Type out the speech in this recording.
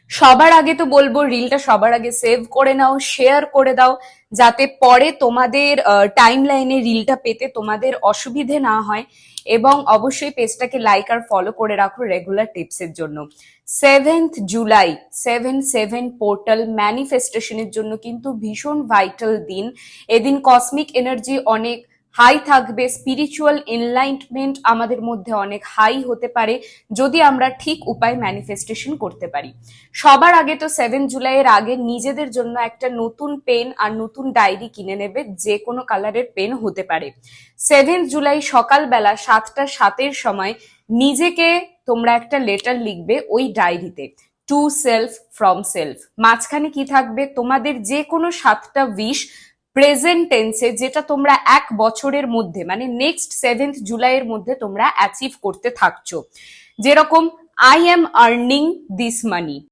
সবার আগে তো বলবো রিলটা সবার আগে সেভ করে নাও, শেয়ার করে দাও, যাতে পরে তোমাদের টাইম লাইনে রিলটা পেতে তোমাদের অসুবিধে না হয়। এবং অবশ্যই পেজটাকে লাইক আর ফলো করে রাখো রেগুলার টিপসের জন্য। 7th জুলাই 7/7 পোর্টাল ম্যানিফেস্টেশনের জন্য কিন্তু ভীষণ ভাইটাল দিন। এদিন কসমিক এনার্জি অনেক হাই থাকবে, স্পিরিচুয়াল এনলাইটমেন্ট আমাদের মধ্যে অনেক হাই হতে পারে যদি আমরা ঠিক উপায় ম্যানিফেস্টেশন করতে পারি। সবার আগে তো 7 জুলাইয়ের আগে নিজেদের জন্য একটা নতুন পেন আর নতুন ডায়েরি কিনে নেবে, যে কোনো কালারের পেন হতে পারে। 7 জুলাই সকালবেলা 7টা 7-এর সময় নিজেকে তোমরা একটা লেটার লিখবে ওই ডায়েরিতে, টু সেলফ ফ্রম সেলফ। মাঝখানে কি থাকবে, তোমাদের যে কোনো 7টা উইশ প্রেজেন্ট টেন্সে, যেটা তোমরা 1 বছরের মধ্যে মানে নেক্সট 7th জুলাইয়ের মধ্যে তোমরা অ্যাচিভ করতে থাকছো। যেরকম, I am earning this money,